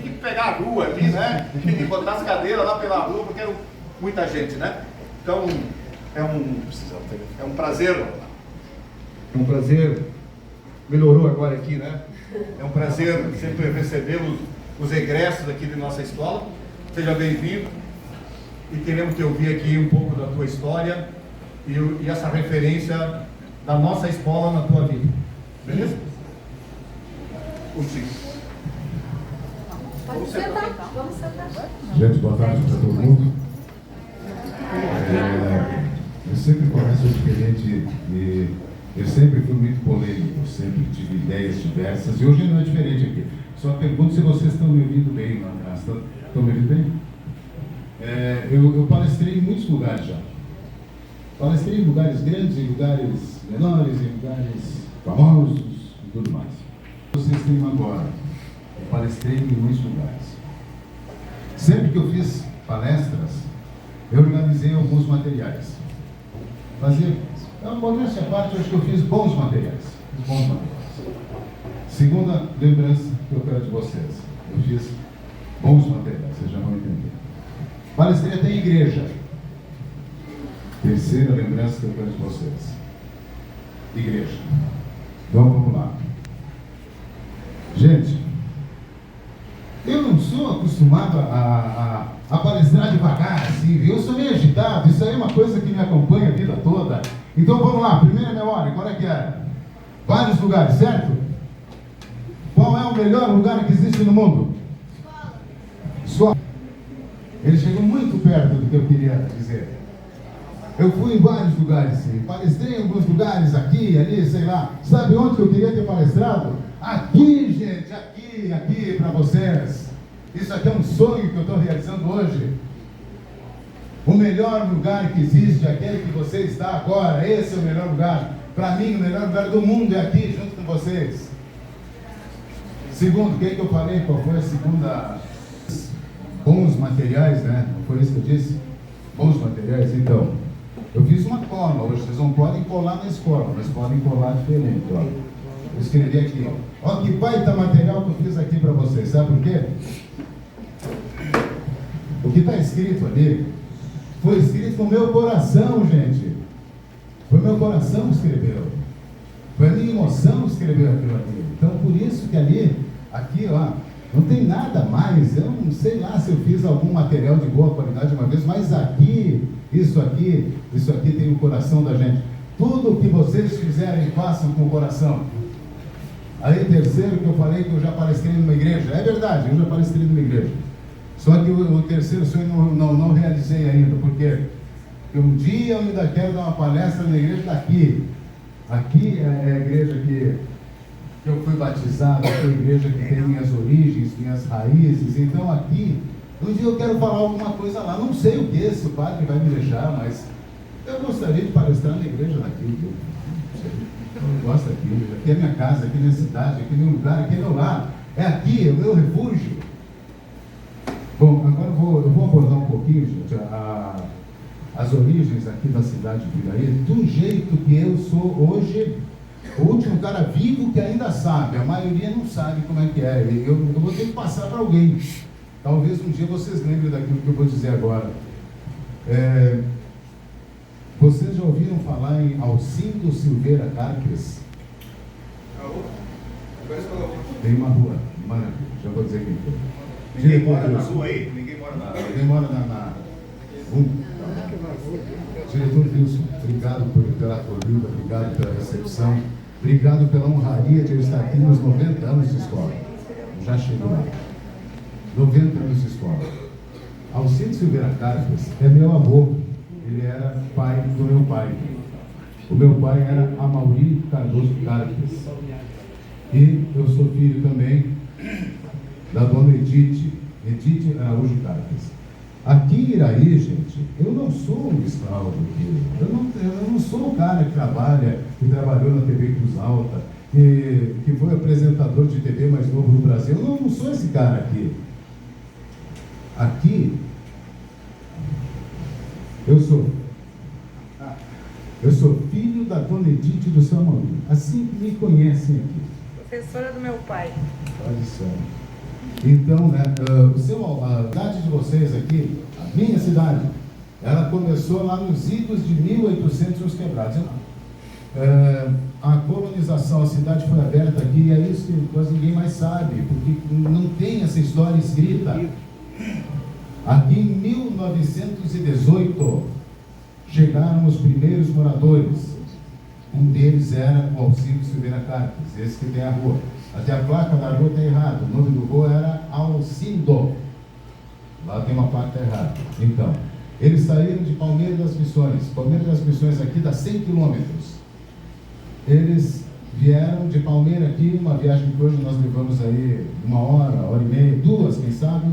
tinha que pegar a rua ali, né? E botar as cadeiras lá pela rua, porque era muita gente, né? Então, é um prazer. É um prazer. Melhorou agora aqui, né? É um prazer sempre receber os egressos aqui de nossa escola. Seja bem-vindo. E queremos te ouvir aqui um pouco da tua história e essa referência da nossa escola na tua vida. Beleza? Consigo. Vamos sentar. Vamos sentar. Gente, boa tarde para todo mundo. Eu sempre começo diferente e eu sempre fui muito polêmico, sempre tive ideias diversas e hoje não é diferente aqui. Só pergunto se vocês estão me ouvindo bem lá atrás. Estão me ouvindo bem? Eu palestrei em muitos lugares já. Palestrei em lugares grandes, em lugares menores, em lugares famosos e tudo mais. Vocês têm agora. Eu palestrei em muitos lugares. Sempre que eu fiz palestras, eu organizei alguns materiais. Modéstia à parte, eu acho que eu fiz bons materiais. Segunda lembrança que eu quero de vocês. Eu fiz bons materiais, vocês já vão entender. Palestrei até em igreja. Terceira lembrança que eu quero de vocês. Igreja. Então vamos lá. Gente, eu não sou acostumado a palestrar devagar, assim, viu? Eu sou meio agitado, isso aí é uma coisa que me acompanha a vida toda. Então vamos lá, primeira memória, qual é que é? Vários lugares, certo? Qual é o melhor lugar que existe no mundo? Escola. Ele chegou muito perto do que eu queria dizer. Eu fui em vários lugares, sim. Palestrei em alguns lugares, aqui, ali, sei lá. Sabe onde eu queria ter palestrado? Aqui, gente, aqui para vocês. Isso aqui é um sonho que eu estou realizando hoje. O melhor lugar que existe é aquele que você está agora. Esse é o melhor lugar. Para mim, o melhor lugar do mundo é aqui, junto com vocês. Segundo, o que eu falei? Qual foi a segunda? Bons materiais, né? Foi isso que eu disse? Bons materiais, então. Eu fiz uma cola hoje. Vocês não podem colar na escola, mas podem colar diferente, ó. Eu escrevi aqui, ó, que baita material que eu fiz aqui para vocês, sabe por quê? O que está escrito ali, foi escrito no meu coração, gente. Foi meu coração que escreveu. Foi a minha emoção que escreveu aquilo ali. Então, por isso que ali, aqui, ó, não tem nada mais. Eu não sei lá se eu fiz algum material de boa qualidade uma vez, mas aqui, isso aqui tem o coração da gente. Tudo o que vocês fizerem, façam com o coração. Aí, terceiro que eu falei, que eu já palestrei numa igreja. É verdade, eu já palestrei numa igreja. Só que o terceiro sonho não realizei ainda. Por quê? Porque um dia eu ainda quero dar uma palestra na igreja daqui. Aqui é a igreja que eu fui batizado, é a igreja que tem minhas origens, minhas raízes. Então aqui, um dia eu quero falar alguma coisa lá. Não sei o que, se o padre vai me deixar, mas eu gostaria de palestrar na igreja daqui. Eu gosto aqui. Aqui é minha casa, aqui é minha cidade, aqui é meu lugar, aqui é meu lar. É aqui, é o meu refúgio. Bom, agora eu vou abordar um pouquinho, gente, as origens aqui da cidade de Viraí, do jeito que eu sou hoje, o último cara vivo que ainda sabe. A maioria não sabe como é que é. Eu vou ter que passar para alguém. Talvez um dia vocês lembrem daquilo que eu vou dizer agora. Vocês já ouviram falar em Alcindo Silveira Carpes? Tem uma rua, maravilha, já vou dizer quem foi. Ninguém mora na rua aí? Ninguém mora na rua. Ninguém mora na... Diretor Wilson, obrigado pela acolhida, obrigado pela recepção, obrigado pela honraria de eu estar aqui nos 90 anos de escola. Já chegou lá. 90 anos de escola. Alcindo Silveira Carpes é meu avô. Ele era pai do meu pai. O meu pai era Amauri Cardoso Carpes. E eu sou filho também da dona Edith Araújo Carpes. Aqui em Iraí, gente, eu não sou um escravo aqui. Eu não sou o cara que trabalhou na TV Cruz Alta, que foi apresentador de TV mais novo no Brasil. Eu não sou esse cara aqui. Aqui, eu sou filho da dona Edith do Samauri. Assim que me conhecem aqui. Professora do meu pai. Olha só. Então, né, a cidade de vocês aqui, a minha cidade, ela começou lá nos idos de 1800 e uns quebrados. A colonização, a cidade foi aberta aqui, e é isso que quase ninguém mais sabe, porque não tem essa história escrita. Aqui em 1918, chegaram os primeiros moradores. Um deles era o Alcides Silveira Carpes, esse que tem a rua. Até a placa da rua está errada, o nome do rua era Alcindo. Lá tem uma placa errada. Então, eles saíram de Palmeira das Missões. Palmeira das Missões aqui dá 100 quilômetros. Eles vieram de Palmeira aqui, uma viagem que hoje nós levamos aí 1 hora, 1 hora e meia, 2, quem sabe.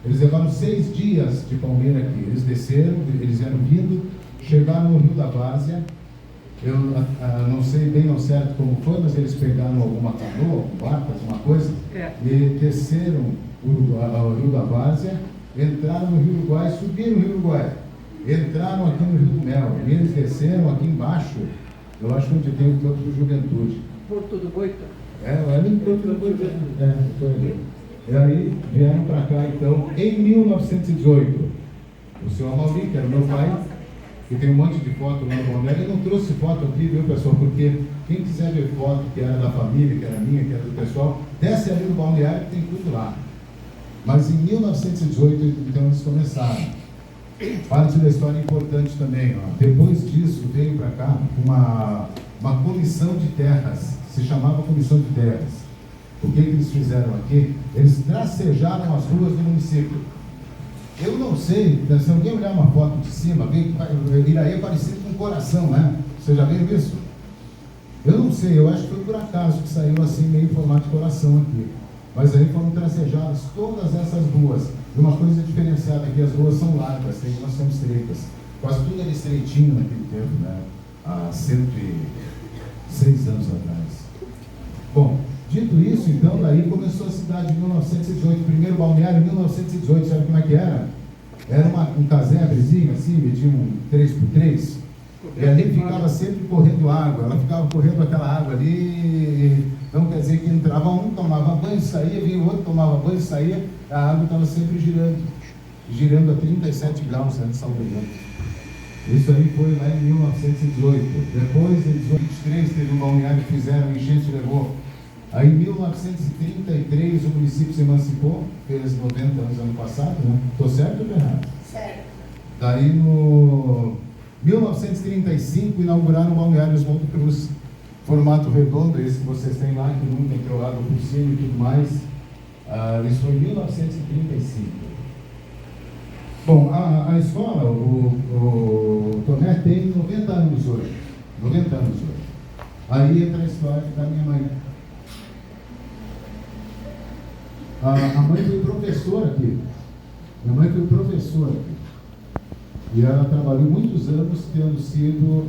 Eles levaram 6 dias de Palmeira aqui. Eles desceram, eles vieram vindo, chegaram no Rio da Várzea. Eu não sei bem ao certo como foi, mas eles pegaram alguma canoa, algum barco, alguma coisa, e desceram o Rio da Várzea, entraram no Rio Uruguai, subiram o Rio Uruguai, entraram aqui no Rio do Mel, e eles desceram aqui embaixo, eu acho que onde tem o campo de juventude. Porto do Boita? Ali no Porto do Boita. Foi ali. E aí vieram para cá, então, em 1918. O senhor Amaury, que era meu pai, que tem um monte de foto lá no balneário, ele não trouxe foto aqui, viu, pessoal? Porque quem quiser ver foto que era da família, que era minha, que era do pessoal, desce ali no balneário que tem tudo lá. Mas em 1918, então, eles começaram. Parte da história importante também, ó. Depois disso, veio para cá uma comissão de terras, se chamava Comissão de Terras. O que eles fizeram aqui? Eles tracejaram as ruas do município. Eu não sei, se alguém olhar uma foto de cima, Iraí é parecido com um coração, né? Vocês já viram isso? Eu não sei, eu acho que foi por acaso que saiu assim, meio em formato de coração aqui. Mas aí foram tracejadas todas essas ruas. E uma coisa diferenciada aqui, as ruas são largas, elas são estreitas. Quase tudo era estreitinho naquele tempo, né? Há 106 anos atrás. Bom, dito isso, então, daí começou a cidade em 1918, primeiro balneário em 1918, sabe como é que era? Era um casebrezinho assim, metia um 3x3, e ali ficava sempre correndo água, ela ficava correndo aquela água ali, então quer dizer que entrava um, tomava banho, saía, vinha o outro, tomava banho, saía, a água estava sempre girando a 37 graus, né, de salvamento. Isso aí foi lá em 1918, depois em 1923 teve um balneário que fizeram, enchente levou. Aí em 1933 o município se emancipou, fez 90 anos ano passado, né? Estou certo ou errado? Certo. Daí no 1935 inauguraram o balneário Oswaldo Cruz, formato redondo, esse que vocês têm lá, que nunca entrou água por cima e tudo mais. Isso foi em 1935. Bom, a escola, o Tomé tem 90 anos hoje. 90 anos hoje. Aí entra a história da minha mãe. A mãe foi professora aqui. Minha mãe foi professora aqui. E ela trabalhou muitos anos tendo sido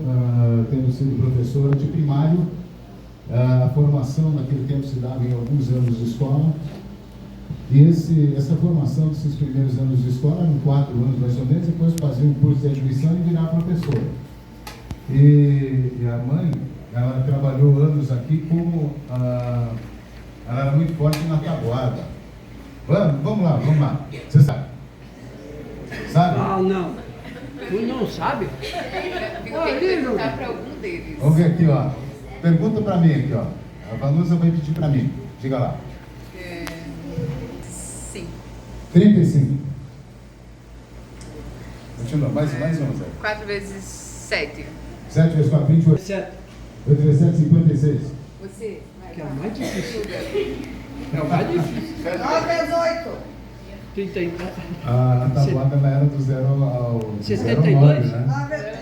professora de primário. A formação naquele tempo se dava em alguns anos de escola. E essa formação desses primeiros anos de escola eram 4 anos mais ou menos, depois fazia um curso de admissão e virava professora. E a mãe, ela trabalhou anos aqui como... ela era muito forte na tabuada. Vamos lá. Você sabe? Sabe? Não. Tu não sabe? Tem que perguntar para algum deles. Vamos ver aqui, ó. Pergunta para mim aqui, ó. A Vanusa vai pedir para mim. Diga lá. 35. Continua, mais 11. 4 vezes 7. 7 vezes 4, 28. 7. 8 vezes 7, 56. Você? Que é o mais difícil. Ajuda. É o mais difícil. 9 vezes 8. 30. A tabuada ela era do 0 ao 72? 9, né?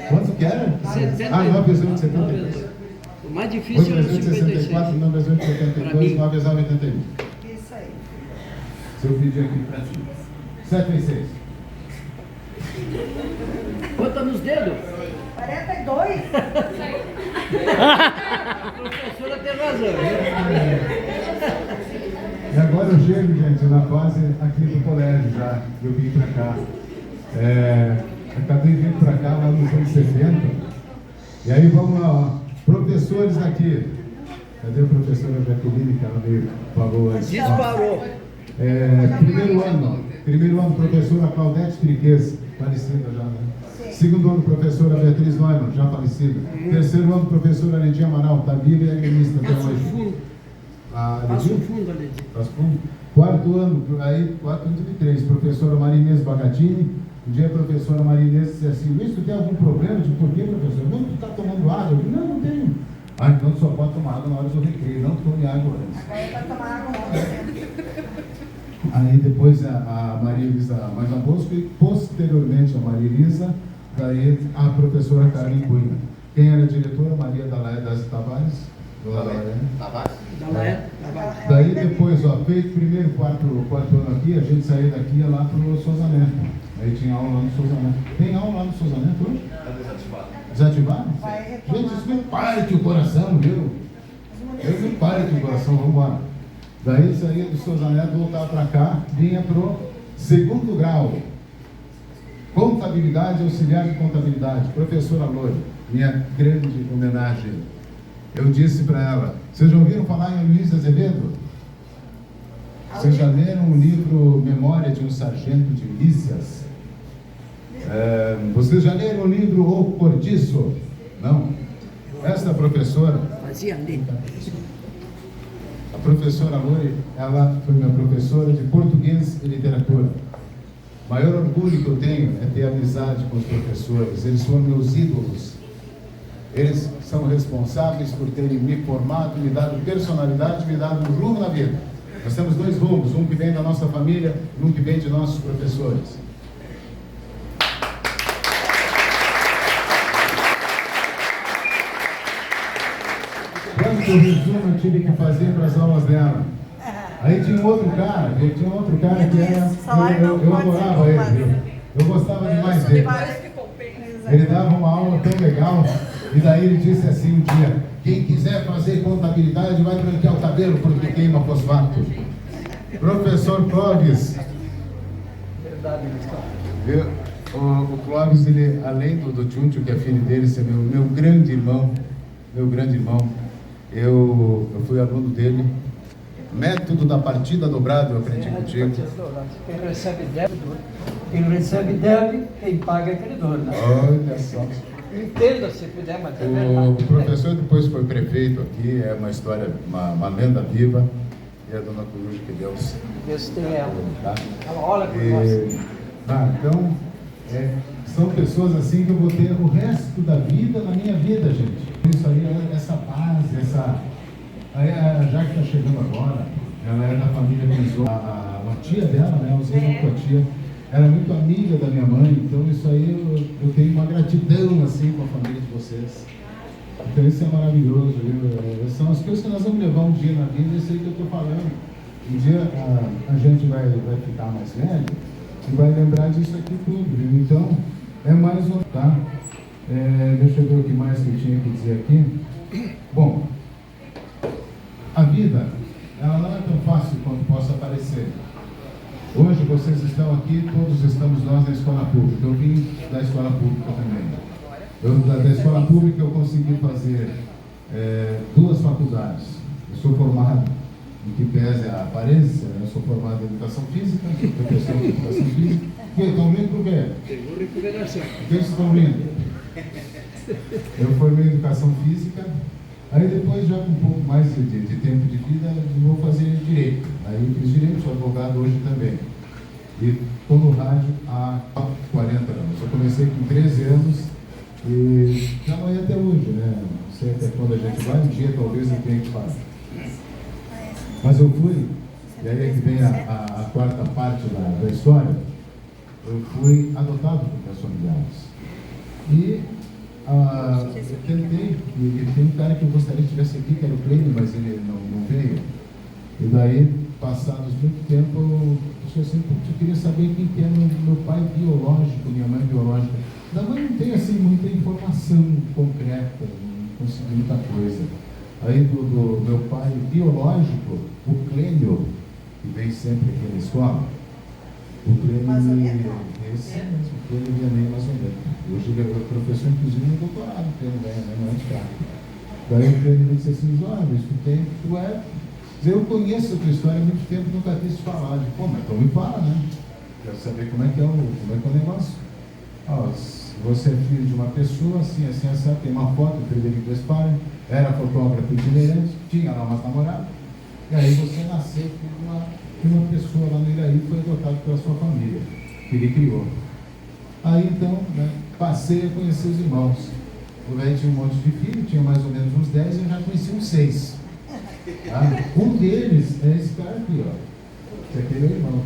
Quanto que era? 9 vezes 8, 72. O mais 8 difícil era o vezes 8, 64, 56. 9 vezes 8, 72, 9 vezes 9, 81. Isso aí. Se eu pedir aqui para ti. 7 vezes 6. Conta nos dedos. 42. A professora tem razão. E agora eu chego, gente, na fase aqui do colégio já. Eu vim para cá. Acabei vindo para cá lá nos anos 70. E aí vamos lá, ó. Professores daqui. Cadê a professora Jacqueline, que ela veio, falou antes? Disparou. Primeiro ano, professora Claudete Triques, falecida já, né? Segundo ano, professora Beatriz Neumann, já falecida. Terceiro ano, professora Lidia Amaral, está viva e é gremista até Passa o hoje. fundo. Passa o fundo ali. Passa o fundo. Quarto ano, aí, 4 anos e 3, professora Maria Inês Bagatini. Um dia a professora Maria Inês disse assim: Luiz, tu tem algum problema? De por quê, professor? Não, tu está tomando água? Eu disse: não tenho. Ah, então tu só pode tomar água na hora do recreio, não tome água antes. Agora vai tomar água ontem. Aí depois a Maria Elisa Magna Bosco e posteriormente a Maria Elisa, daí a professora Carmen Cunha. Quem era a diretora? Maria Dalaé das Tavares. Daí depois, ó, feito primeiro, quarto ano aqui, a gente saiu daqui e ia lá pro Souza Neto. Aí tinha aula lá no Souza Neto. Tem aula lá no Souza Neto hoje? Desativaram? Gente, isso me parte o coração, viu? Isso me parte o coração, vamos embora. Daí saía do Souza Neto, voltava para cá, vinha pro segundo grau. Contabilidade, auxiliar de contabilidade, professora Loure, minha grande homenagem. Eu disse para ela: vocês já ouviram falar em Luiz Azevedo? Vocês já leram o livro Memória de um Sargento de Milícias? Vocês já leram o livro O Cortiço? Não? Esta professora... Fazia ali. A professora Loure, ela foi minha professora de português e literatura. O maior orgulho que eu tenho é ter amizade com os professores. Eles foram meus ídolos. Eles são responsáveis por terem me formado, me dado personalidade, me dado um rumo na vida. Nós temos dois rumos, um que vem da nossa família e um que vem de nossos professores. Quanto resumo eu tive que fazer para as aulas dela? Aí tinha um outro cara que era... Eu adorava ele, eu gostava demais dele. Ele dava uma aula tão legal, e daí ele disse assim um dia: quem quiser fazer contabilidade vai branquear o cabelo porque queima fosfato. Professor Clóvis. O Clóvis, ele, além do Tchuncho, que é filho dele, ser meu grande irmão, eu fui aluno dele. Método da partida dobrada, eu aprendi contigo. Quem recebe deve, quem paga é credor. Né? Olha só. Entenda se puder, mas é O verdade. professor depois foi prefeito aqui, é uma história, uma lenda viva. E a dona Coruja, que Deus tenha ela. Tá? Ela olha por nós. Então, são pessoas assim que eu vou ter o resto da vida na minha vida, gente. Isso aí, essa base, Aí a Jaque está chegando agora, ela é da família Benzo. A tia dela, né, eu usei muito a tia, era muito amiga da minha mãe, então isso aí eu tenho uma gratidão assim com a família de vocês. Então isso é maravilhoso, viu? São as coisas que nós vamos levar um dia na vida, isso aí que eu estou falando. Um dia a gente vai ficar mais velho e vai lembrar disso aqui tudo, viu? Então é mais um, tá? Deixa eu ver o que mais que eu tinha que dizer aqui. Bom, a vida, ela não é tão fácil quanto possa parecer. Hoje vocês estão aqui, todos estamos nós na escola pública. Eu vim da escola pública também. Da escola pública eu consegui fazer 2 faculdades. Eu sou formado, em que pese a aparência, eu sou formado em Educação Física, sou professor de Educação Física. O que? Estão rindo por quê? Pegou recuperação. O que vocês estão rindo? Eu formei em Educação Física. Aí depois, já com um pouco mais de tempo de vida, eu vou fazer Direito. Aí eu fiz Direito, sou advogado hoje também. E estou no rádio há 40 anos. Eu comecei com 13 anos e já não é até hoje, né? Não sei até quando a gente vai, um dia talvez eu tenha que parar. Mas eu fui, e aí é que vem a quarta parte da história, eu fui adotado por meus familiares. E eu tentei, e tem um cara que eu gostaria que tivesse aqui, que era o Cleide, mas ele não veio. E daí, passados muito tempo, eu disse assim: eu queria saber quem que era meu pai biológico, minha mãe biológica. Da mãe não tem assim muita informação concreta, não consegui muita coisa. Aí do meu pai biológico, o Clênio, que vem sempre aqui na escola, o Clênio, esse mesmo, o Clênio Vianney Mazoneta. Hoje ele é professor, inclusive, no doutorado, Clênio Vianney, não é de cá. Daí o Clênio me disse assim: olha, tu Eu conheço a tua história há muito tempo, nunca quis te falar. Pô, mas então me fala, né? Quero saber como é que é o negócio. Ó, você é filho de uma pessoa, assim, tem uma foto do Frederico Gaspar, era fotógrafo itinerante, tinha lá umas namoradas, e aí você nasceu de uma pessoa lá no Iraí, foi adotado pela sua família, que ele criou. Aí então, né, passei a conhecer os irmãos. O velho tinha um monte de filhos, tinha mais ou menos uns 10, eu já conheci uns 6. Tá? Um deles é esse cara aqui, ó. Esse aqui é meu irmão.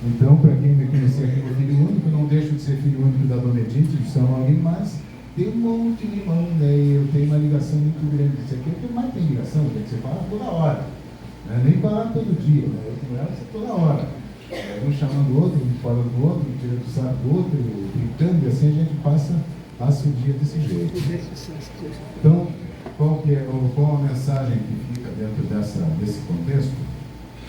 Então, para quem me conhecia aqui como filho único, não deixo de ser filho único da Dona Edith, de São Paulo, mas tem um monte de irmão, né? E eu tenho uma ligação muito grande. Isso aqui é o que mais tem ligação, né? Você fala toda hora. Né? Nem falar todo dia, né? Eu com ela toda hora. Um chamando o outro, um falando do outro, um tirando o saco do outro, brincando, e assim a gente passa o dia desse jeito. Então, qual a mensagem que fica dentro desse contexto?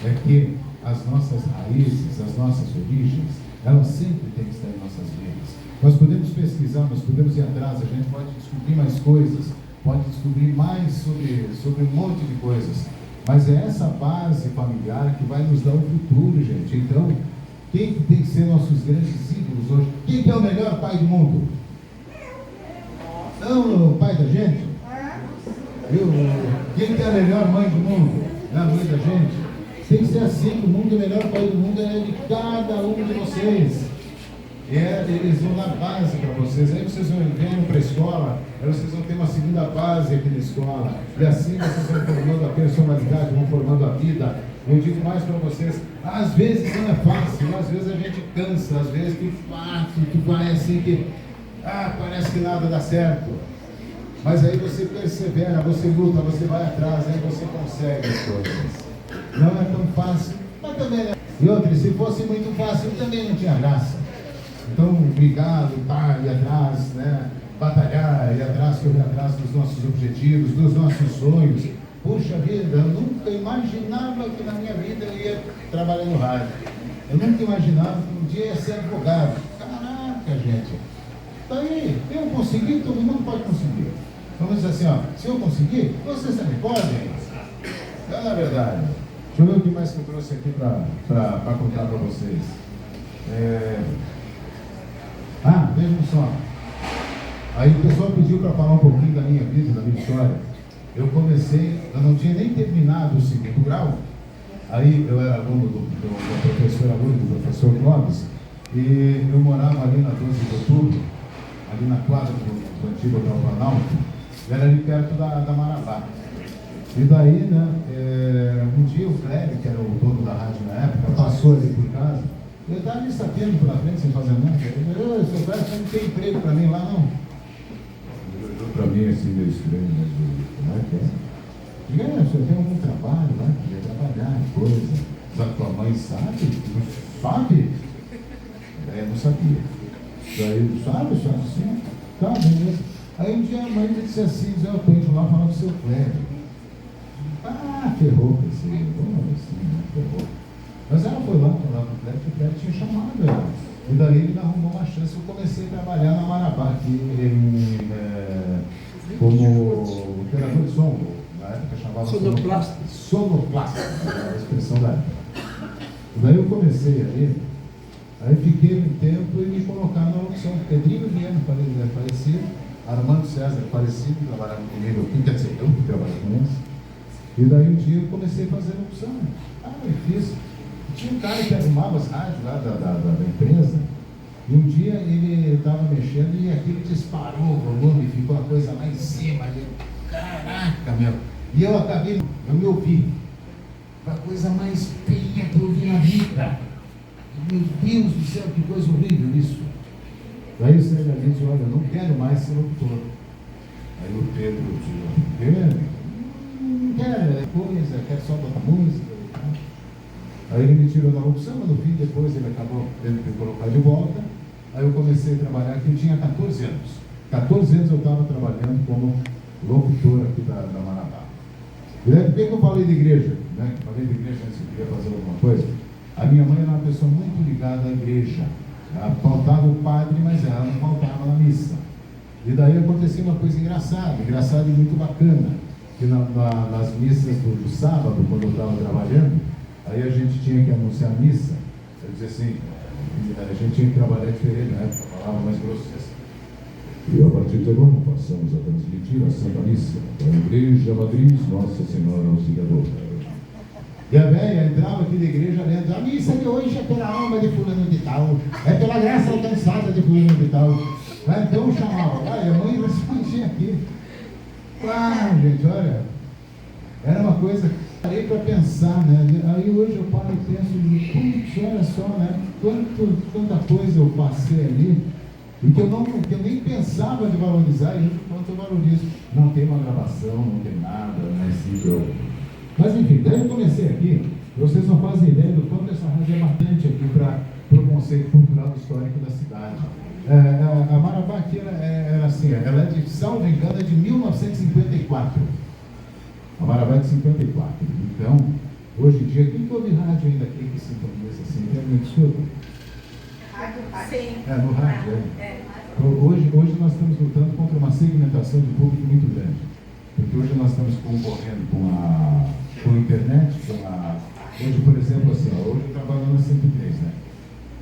É que as nossas raízes, as nossas origens, elas sempre têm que estar em nossas vidas. Nós podemos pesquisar, nós podemos ir atrás, a gente pode descobrir mais coisas, pode descobrir mais sobre um monte de coisas, mas é essa base familiar que vai nos dar o futuro, gente. Então, quem que tem que ser nossos grandes ídolos hoje? Quem que é o melhor pai do mundo? Não o pai da gente? Quem que é a melhor mãe do mundo? É a mãe da gente? Tem que ser assim, o mundo, o melhor pai do mundo é de cada um de vocês. Eles vão dar base para vocês. Aí vocês vão para a escola, aí vocês vão ter uma segunda base aqui na escola. E assim vocês vão formando a personalidade, vão formando a vida. Eu digo mais para vocês, às vezes não é fácil, às vezes a gente cansa, às vezes tu vai assim que, parece que nada dá certo. Mas aí você persevera, você luta, você vai atrás, aí você consegue as coisas. Não é tão fácil, mas também é. E outra, se fosse muito fácil, também não tinha graça. Então, brigar, lutar, ir atrás, né? Batalhar, ir atrás, correr atrás dos nossos objetivos, dos nossos sonhos. Puxa vida, eu nunca imaginava que na minha vida eu ia trabalhar no rádio. Eu nunca imaginava que um dia ia ser advogado. Caraca, gente. Então aí, eu consegui, todo mundo pode conseguir. Vamos dizer assim, ó, se eu conseguir, vocês também podem. Não é na verdade. Deixa eu ver o que mais que eu trouxe aqui para contar para vocês. Vejam só. Aí o pessoal pediu para falar um pouquinho da minha vida, da minha história. Eu não tinha nem terminado o segundo grau. Aí eu era aluno do professor Clóvis, e eu morava ali na 12 de outubro, ali na quadra do antigo Hotel Planalto, era ali perto da Marabá. E daí, né, um dia o Cléber, que era o dono da rádio na época, passou ali por casa. Eu estava me sabendo pela frente, sem fazer nada. Ele falou, seu Cléber, você não tem emprego para mim lá, não? Ele olhou para mim assim, meio estranho, mas como é que é? Diga, você tem algum trabalho lá, queria trabalhar, coisa. Mas tua mãe sabe? Não sabe? Não sabia. Daí, sabe sim? Tá, beleza. Aí um dia a mãe me disse assim, eu estou indo lá falar com o seu Cléber. Ferrou, assim, ferrou. Mas ela foi lá falar com o Cléber, que o Cléber tinha chamado ela. E daí ele me arrumou uma chance, eu comecei a trabalhar na Marabá, aqui como operador de som, na época chamava sonoplasta, era a expressão da época. E daí eu comecei ali, aí fiquei um tempo e me colocaram na opção. Pedrinho Viana, falecido, Armando César, falecido, trabalhava comigo aqui, quer dizer, eu que trabalho com eles. E daí um dia eu comecei a fazer a opção. Eu fiz. Tinha um cara que arrumava as rádios lá da empresa, e um dia ele estava mexendo e aquilo disparou o volume, ficou a coisa lá em cima. Caraca, meu! E eu me ouvi. A coisa mais feia que eu vi na vida. Meu Deus do céu, que coisa horrível isso. Daí o Sérgio disse, olha, eu não quero mais ser locutor. Aí o Pedro disse, quer só botar música e tal. Aí ele me tirou da opção, mas no fim depois ele acabou tendo que colocar de volta. Aí eu comecei a trabalhar aqui, eu tinha 14 anos. 14 anos eu estava trabalhando como locutor aqui da Marabá. E daí, por que eu falei de igreja? Né? Falei de igreja antes que eu queria fazer alguma coisa. A minha mãe era uma pessoa muito ligada à igreja. Ela faltava o padre, mas ela não faltava na missa. E daí acontecia uma coisa engraçada e muito bacana. que nas missas do sábado, quando eu estava trabalhando, aí a gente tinha que anunciar a missa. Eu dizia assim, a gente tinha que trabalhar diferente, né? A palavra mais grossa. E a partir de agora passamos a transmitir a Santa Missa da Igreja Matriz Nossa Senhora Auxiliadora. E a velha entrava aqui da igreja lendo, a missa de hoje é pela alma de fulano de tal, é pela graça alcançada de fulano de tal. Então chamava, e a mãe respondia aqui. Claro, gente, olha, era uma coisa, parei para pensar, né? Aí hoje eu paro e penso, putz, olha só, né? Quanta coisa eu passei ali, e que eu nem pensava de valorizar, e quanto eu valorizo. Não tem uma gravação, não tem nada, né? Mas enfim, daí eu comecei aqui, vocês não fazem ideia do quanto essa rádio é marcante aqui para o conceito cultural e histórico da cidade. A Marabá aqui era assim, ela é de, salvo engano, é de 1954. A Marabá é de 54. Então, hoje em dia, quem que ouve rádio ainda aqui que sintoniza assim? Tem alguém que escuta? Rádio, sim. No rádio, Hoje nós estamos lutando contra uma segmentação de público muito grande. Porque hoje nós estamos concorrendo com a internet, hoje, por exemplo, assim, hoje eu trabalho na 103, né?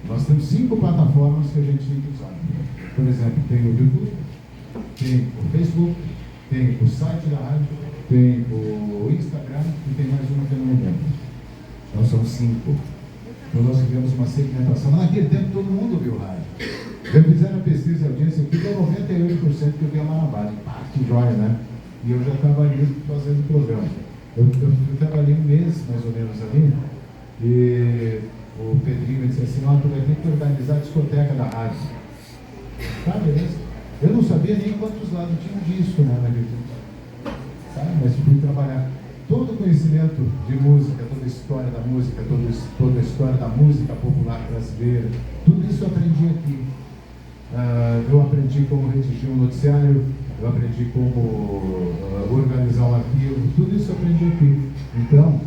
Nós temos 5 plataformas que a gente tem que usar. Por exemplo, tem o YouTube, tem o Facebook, tem o site da rádio, tem o Instagram e tem mais uma que eu não me lembro. Então são 5. Então nós tivemos uma segmentação. Naquele tempo todo mundo ouviu rádio. Eu fizeram a pesquisa de audiência aqui, deu 98% que eu vi a Marabá. Que joia, né? E eu já estava ali fazendo o programa. Eu trabalhei um mês, mais ou menos, ali, e o Pedrinho me disse assim, tu vai ter que organizar a discoteca da rádio. Tá, beleza? Eu não sabia nem quantos lados tinha um disco, né, naquele tempo. Tá, mas fui trabalhar. Todo o conhecimento de música, toda a história da música, toda a história da música popular brasileira, tudo isso eu aprendi aqui. Eu aprendi como redigir um noticiário, eu aprendi como organizar um arquivo, tudo isso eu aprendi aqui. Então,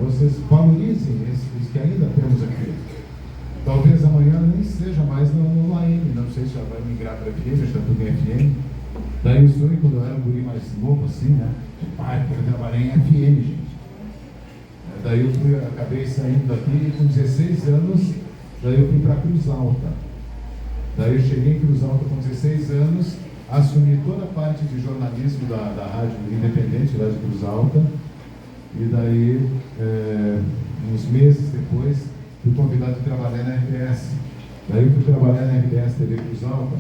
vocês valorizem isso que ainda temos aqui. Talvez amanhã nem seja mais no AM, não sei se já vai migrar para FM, está tudo em FM. Daí o sonho, quando eu era um guri mais novo assim, né? Eu trabalhei em FM, gente. Daí eu acabei saindo daqui com 16 anos, daí eu fui para Cruz Alta. Daí eu cheguei em Cruz Alta com 16 anos, assumi toda a parte de jornalismo da rádio independente lá de Cruz Alta, e daí, uns meses depois, fui convidado a trabalhar na RBS. Daí eu fui trabalhar na RBS TV Cruz Alta,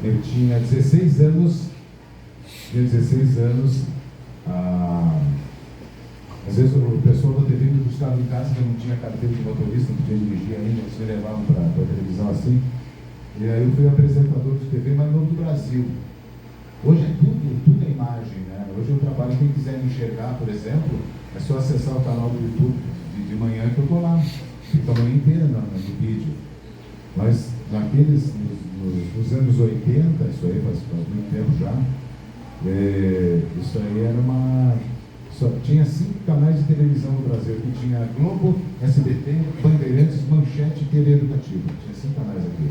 eu tinha 16 anos, às vezes o pessoal da TV me buscava em casa, que eu não tinha carteira de motorista, não podia dirigir ainda, eles me levavam para a televisão assim. E aí eu fui apresentador de TV mais novo do Brasil. Hoje é tudo é imagem, né? Hoje eu trabalho, quem quiser me enxergar, por exemplo, é só acessar o canal do YouTube de manhã que eu estou lá. Fica a manhã inteira no vídeo. Mas nos anos 80, isso aí faz muito tempo já, isso aí era só tinha 5 canais de televisão no Brasil. Aqui tinha Globo, SBT, Bandeirantes, Manchete e TV Educativa. Tinha 5 canais aqui.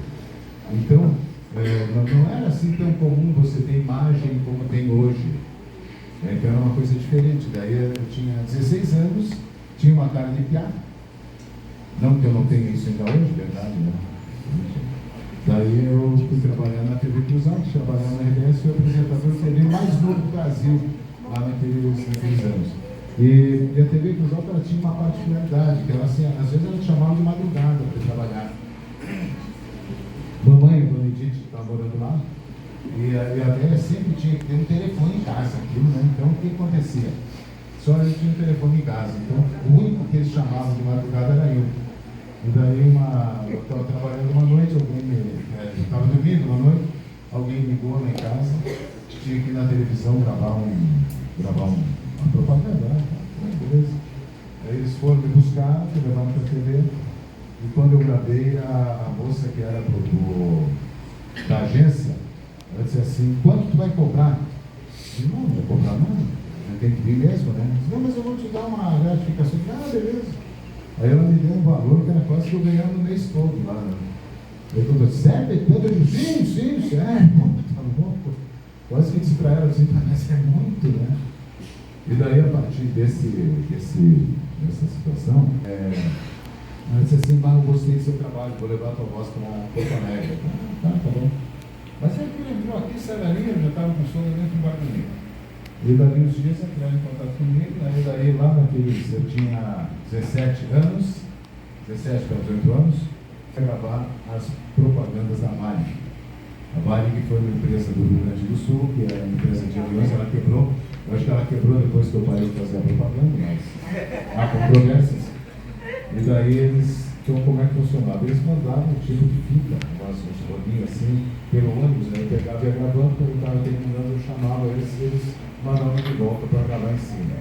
Então, não era assim tão comum você ter imagem como tem hoje. Então era uma coisa diferente. Daí eu tinha 16 anos, tinha uma cara de piá. Não que eu não tenha isso ainda hoje, verdade, né? Daí eu fui trabalhar na TV Cruz Alta, trabalhar na RBS, fui apresentador de TV mais novo do Brasil, lá naqueles anos. E a TV Cruz Alta tinha uma particularidade, que ela, assim, às vezes ela te chamava de madrugada para trabalhar. Mamãe, Dona Edith, estava morando lá, e a velha sempre tinha que ter um telefone em casa, aquilo, né? Então o que acontecia? Só eu tinha um telefone em casa, então o único que eles chamavam de madrugada era eu. E daí eu estava trabalhando uma noite, estava dormindo uma noite, alguém ligou lá em casa, tinha que ir na televisão gravar uma propaganda, né? Beleza. Aí eles foram me buscar, me levaram para a TV, e quando eu gravei, a moça que era da agência, ela disse assim, quanto tu vai cobrar? Eu disse, não vou cobrar nada, tem que vir mesmo, né? Eu disse, não, mas eu vou te dar uma gratificação. Beleza. Aí ela me deu um valor que era quase que eu ganhava no mês todo lá, né? Eu falei, sério? Eu disse, sim, tá bom. Quase que disse para ela assim, mas é muito, né? E daí, a partir dessa situação, ela disse assim, mas eu gostei do seu trabalho, vou levar a tua voz para Porto Alegre. Tá bom. Mas aí que ele entrou aqui, sai dali, eu já estava com sono dentro do bar comigo. E dali uns dias entraram em contato comigo, aí daí lá naqueles, eu tinha 17 anos, 17 para 18 anos, para gravar as propagandas da Varig. A Varig foi uma empresa do Rio Grande do Sul, que é uma empresa de aviões, ela quebrou. Eu acho que ela quebrou depois que eu parei de fazer a propaganda, mas há controvérsias. E daí eles, então como é que funcionava? Eles mandavam um tipo de fita, uns rodinhos assim, pelo ônibus, né? Eu pegava e ia gravando, quando eu estava terminando, eu chamava eles mandavam de volta para gravar em cima.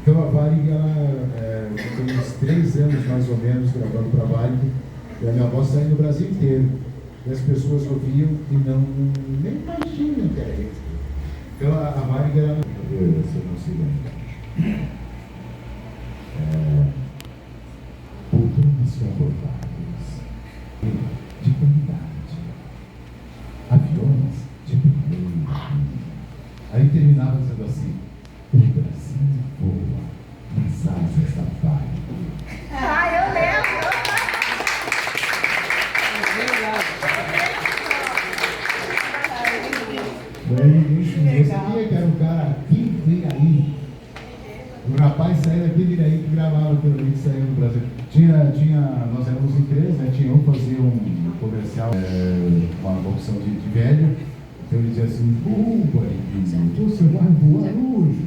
Então a Varig, ela tem uns 3 anos mais ou menos gravando para a Varig, e a minha voz saiu no Brasil inteiro. E as pessoas ouviam e nem imaginam que era isso. Então a Varig era. Se eu não se lembra. Poltronas confortáveis, de qualidade, aviões de primeiro. Aí terminava dizendo assim: o Brasil voa nas asas da Varig. Eu lembro. Daí ninguém sabia que era um cara aqui de Iraí. O rapaz saiu daqui de Iraí que gravava pelo que saiu do Brasil. Nós éramos em 3, né? Tinha um que fazia um comercial, uma opção de velho. Então ele dizia assim: Bariguinho, você vai voar hoje.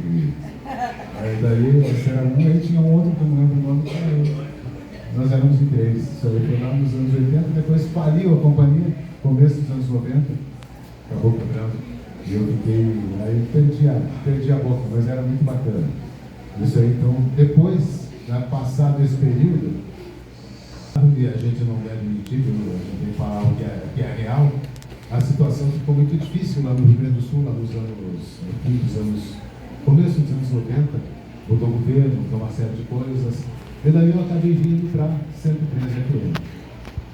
Aí daí, esse era um, aí tinha um outro que eu não lembro o nome, que era eu. Nós éramos em 3. Isso aí foi lá nos anos 80, depois faliu a companhia, começo dos anos 90, acabou quebrando. E eu fiquei, aí perdi a boca, mas era muito bacana. Isso aí, então, depois, passado esse período, e a gente não deve mentir, a gente tem que falar o que é real, a situação ficou muito difícil lá no Rio Grande do Sul, lá começo dos anos 90, mudou o governo, mudou uma série de coisas, e daí eu acabei vindo para 103 FM,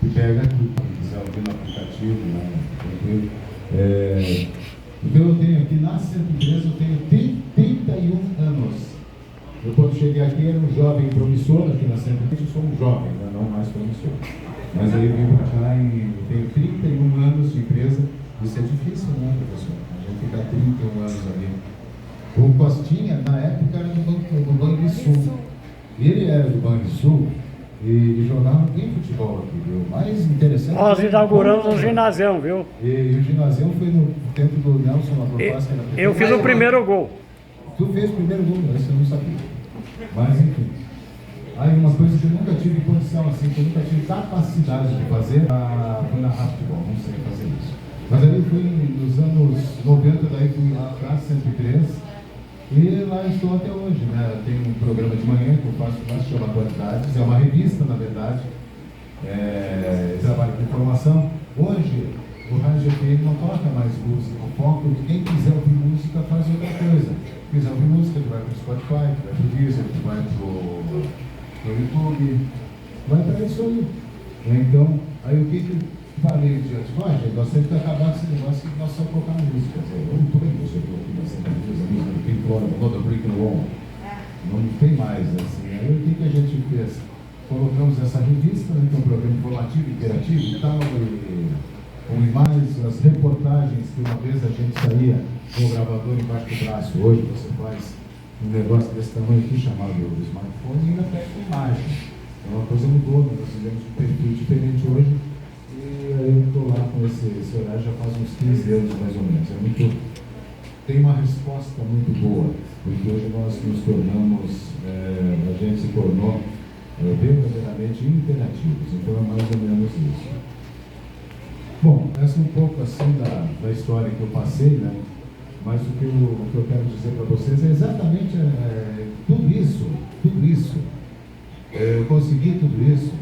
que pega tudo, quem quiser ouvir no aplicativo, né, tranquilo. Então eu tenho aqui na 103, eu tenho 31 anos. Eu quando cheguei aqui era um jovem promissor, aqui na 103 eu sou um jovem, né, não mais promissor. Mas aí eu vim para cá e tenho 31 anos de empresa. Isso é difícil, né, professor? A gente ficar 31 anos ali. O Costinha, na época, era do Banrisul. Ele era do Banrisul e jogava bem futebol aqui, viu? Mais interessante. Nós inauguramos um ginásio, viu? E o ginásio foi no tempo do Nelson Laproface. Eu fiz o primeiro gol. Tu fez o primeiro gol, isso eu não sabia. Mas enfim. Aí uma coisa que eu nunca tive condição, assim, que eu nunca tive capacidade de fazer, foi narrar futebol, não sei fazer isso. Mas aí fui nos anos 90, daí fui lá para 103, e lá estou até hoje, né? Tem um programa de manhã que eu faço lá, se chama Atualidades, é uma revista, na verdade, trabalho com informação. Hoje, o Rádio FM não toca mais música, o foco de quem quiser ouvir música faz outra coisa. Quem quiser ouvir música, que vai para o Spotify, que vai para o Deezer, que vai para o YouTube, vai para isso aí. Então, aí o que eu falei diante? Olha, nós temos que acabar com esse negócio que nós só colocar música. Eu não estou bem, você falou aqui na Santa Cruz, a música do Pink Floyd, Another Brick in the Wall. Não tem mais, assim. Aí o que a gente fez? Colocamos essa revista, né, que é um programa informativo, interativo e tal, com imagens, as reportagens que uma vez a gente saía com o gravador embaixo do braço. Hoje você faz um negócio desse tamanho aqui chamado smartphone e ainda pega com imagem. Então uma coisa mudou, nós fizemos um perfil diferente hoje e aí eu estou lá com esse horário já faz uns 15 anos mais ou menos. Tem uma resposta muito boa, porque hoje nós nos tornamos, a gente se tornou verdadeiramente interativos, então é mais ou menos isso. Bom, essa é um pouco assim da história que eu passei, né? Mas o que eu quero dizer para vocês é exatamente tudo isso. Eu consegui tudo isso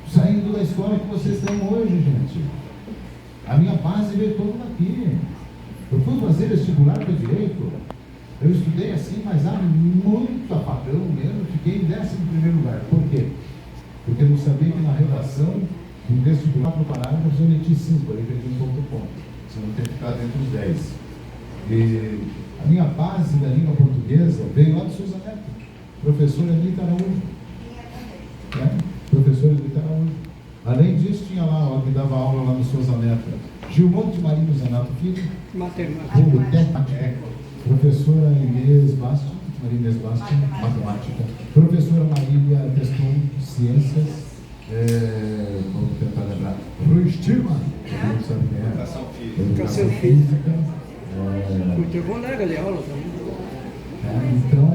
saindo da escola que vocês estão hoje, gente. A minha base veio toda daqui. Eu fui fazer vestibular para Direito. Eu estudei assim, mas muito apagão mesmo. Fiquei em 11º lugar. Por quê? Porque eu não sabia que na redação, em vestibular para o parágrafo, eu meti 5, aí perdi um pouco de ponto. Se eu não ter ficado entre os 10. E a minha base da língua portuguesa veio lá de Souza Neto, professora Elita Araújo. Professora Elita Araújo. Além disso, tinha lá, ó, que dava aula lá no Souza Neto, Gilmonte Marino Zanato Filho, Matemática. professora Inês Basti, matemática, professora Marília Teston, ciências, vamos tentar lembrar, Rui Stirman, não sabe quem é, Educação física. física. Muito bom, né, de aula também. Então,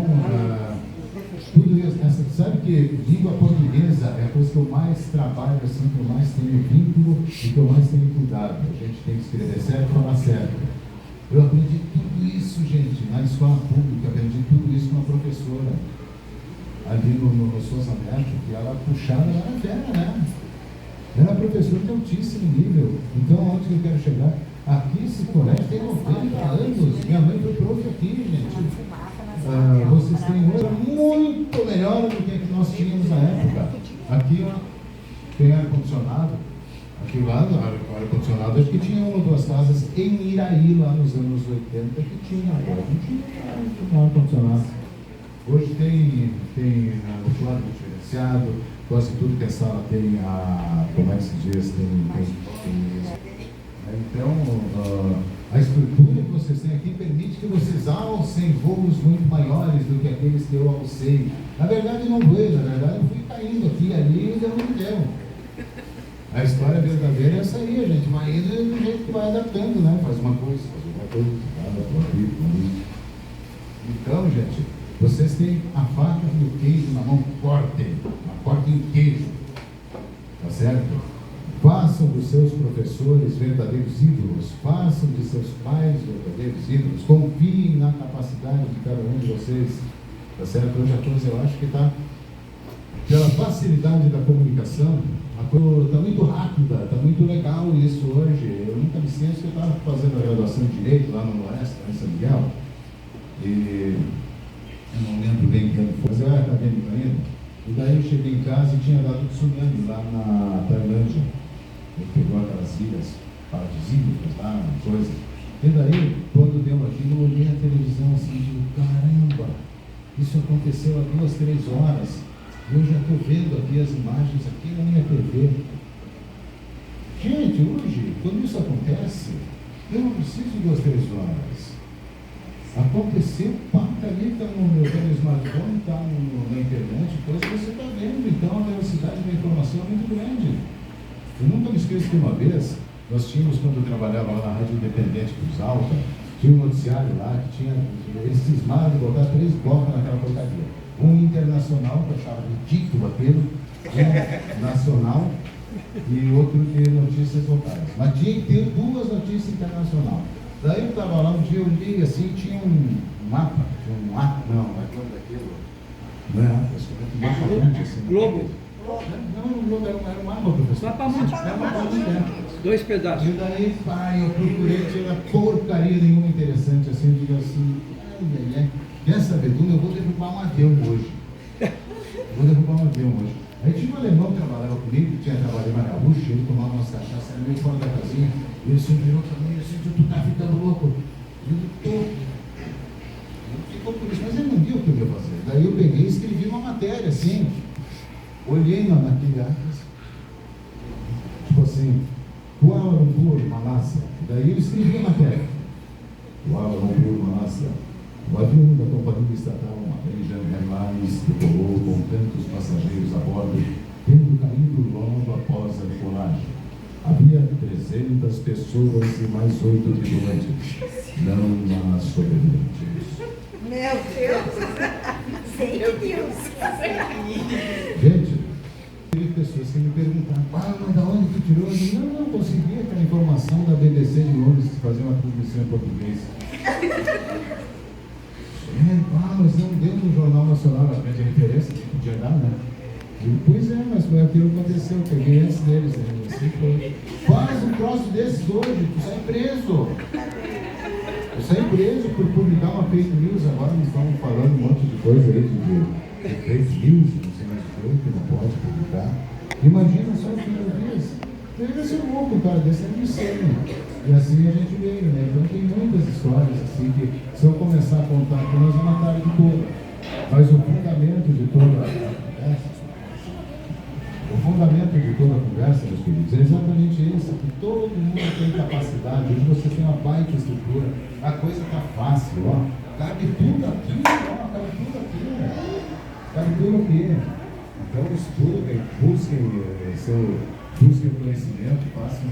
tudo isso, sabe que língua portuguesa é a coisa que eu mais trabalho, assim, que eu mais tenho vínculo e que eu mais tenho cuidado. A gente tem que escrever certo e falar certo. Eu aprendi tudo isso, gente, na escola pública, aprendi tudo isso com uma professora ali no Souza Neto, que ela puxava, ela era fera, né? Era professora de altíssimo nível. Então, onde que eu quero chegar? Aqui, esse colégio tem 90 anos. Minha mãe foi prof aqui, gente. Vocês têm outra muito melhor do que nós tínhamos na época. Aqui, ó, tem ar-condicionado. Aqui lá, ar-condicionado, acho que tinha uma ou duas casas em Iraí, lá nos anos 80, que tinha. Agora não tinha ar-condicionado. Hoje tem o quadro diferenciado, quase tudo que a sala tem como é que se diz, então, a estrutura que vocês têm aqui permite que vocês alcem voos muito maiores do que aqueles que eu alcei. Na verdade não foi, na verdade eu fui caindo aqui e ali e deu no que deu. A história verdadeira é essa aí, a gente vai indo do jeito que vai adaptando, né? Faz uma coisa, Então, gente, vocês têm a faca e o queijo na mão, cortem o queijo, tá certo? Façam dos seus professores verdadeiros ídolos, façam de seus pais verdadeiros ídolos, confiem na capacidade de cada um de vocês, tá certo? Hoje a coisa eu acho que está, pela facilidade da comunicação, a coisa está muito rápida, está muito legal isso hoje. Eu nunca me esqueço que eu estava fazendo a graduação de Direito lá no Oeste, lá em São Miguel, e eu não lembro bem que ano foi, mas eu era acadêmico ainda, e daí eu cheguei em casa e tinha dado tsunami lá na Tailândia. Ele pegou aquelas ilhas paradisíacas lá, coisa. E daí, quando deu aquilo, eu olhei a televisão assim e digo, caramba, isso aconteceu há 2, 3 horas. Eu já estou vendo aqui as imagens aqui na minha TV. Gente, hoje, quando isso acontece, eu não preciso de 2, 3 horas. Aconteceu, pá, tá ali, está no meu smartphone, está na internet, coisa que você está vendo. Então a velocidade da informação é muito grande. Eu nunca me esqueço que uma vez, nós tínhamos, quando eu trabalhava lá na Rádio Independente Cruz Alta, tinha um noticiário lá que tinha, eles cismaram de botar 3 blocos naquela porcaria. Um internacional, que eu achava ridículo aquilo, um nacional e outro de notícias locais. Mas tinha que ter 2 notícias internacionais. Daí eu estava lá um dia, eu li assim, tinha um mapa, não, é quando daquilo, não é acho que é um mapa assim. Globo. Não, o Globo era um mapa, professor. Mapa mundi. Era um mapa mundi, 2 pedaços. E daí, pai, eu procurei, tinha porcaria nenhuma interessante, assim, eu digo assim, quer saber tudo, eu vou derrubar um avião hoje. Aí tinha um alemão que trabalhava comigo, que tinha trabalhado na Gaúcha, ele tomava umas cachaças, era meio fora da casinha, e ele se virou pra mim, assim, tu tá ficando louco. Eu digo, tô. Ele ficou por isso, mas ele não viu o que eu ia fazer. Daí eu peguei e escrevi uma matéria, assim, olhei naquele atlas, tipo assim, Kuala Lumpur, Malásia. Daí eu escrevi a matéria. Kuala Lumpur, Malásia. O avião da companhia estatal Malaysian Airlines decolou com tantos passageiros a bordo, tendo caído logo após a decolagem. Havia 300 pessoas e mais 8 tripulantes. Não há sobreviventes. Meu Deus! Fake news! Gente, teve pessoas que me perguntaram, mas da onde tu tirou? Eu disse, não consegui aquela informação da BBC de Londres que fazia uma transmissão em português. Mas não deu no Jornal Nacional a grande referência, que podia dar, né? Eu, pois é, mas foi aquilo que aconteceu, eu peguei antes deles, né? Assim foi. Faz um troço desses hoje, tu sai preso. Eu saí preso por publicar uma fake news, agora me estão falando um monte de coisa aí de fake news, não sei mais o que não pode publicar. Imagina só o que eu fiz. Deve ser louco, cara, desse é um incêndio. E assim a gente veio, né? Então tem muitas histórias assim que, se eu começar a contar aqui, nós vamos matar de toda. Mas o fundamento de toda a conversa, meus queridos, é exatamente esse, que todo mundo tem capacidade. Hoje você tem uma baita estrutura, a coisa está fácil, ó. Cabe tudo aqui, ó, cabe tudo aqui. Cabe tudo aqui. Então estudem, busquem conhecimento, façam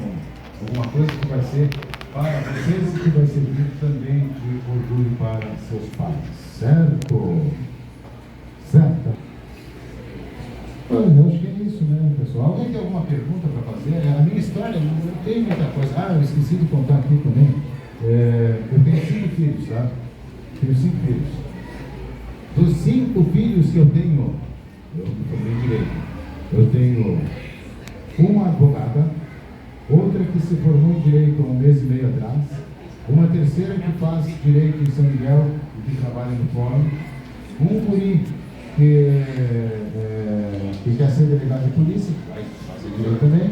alguma coisa que vai ser para vocês e que vai servir também de orgulho para seus pais. Certo? Certo? Olha, eu acho que é isso, né, pessoal? Alguém tem alguma pergunta para fazer? A minha história não tem muita coisa. Ah, eu esqueci de contar aqui também. Eu tenho 5 filhos, tá? Tenho 5 filhos. Dos 5 filhos que eu tenho, eu me formei direito. Eu tenho uma advogada, outra que se formou em direito há 1 mês e meio atrás, uma terceira que faz direito em São Miguel e que trabalha no fórum, um guri que quer ser delegado de polícia, que vai fazer direito também,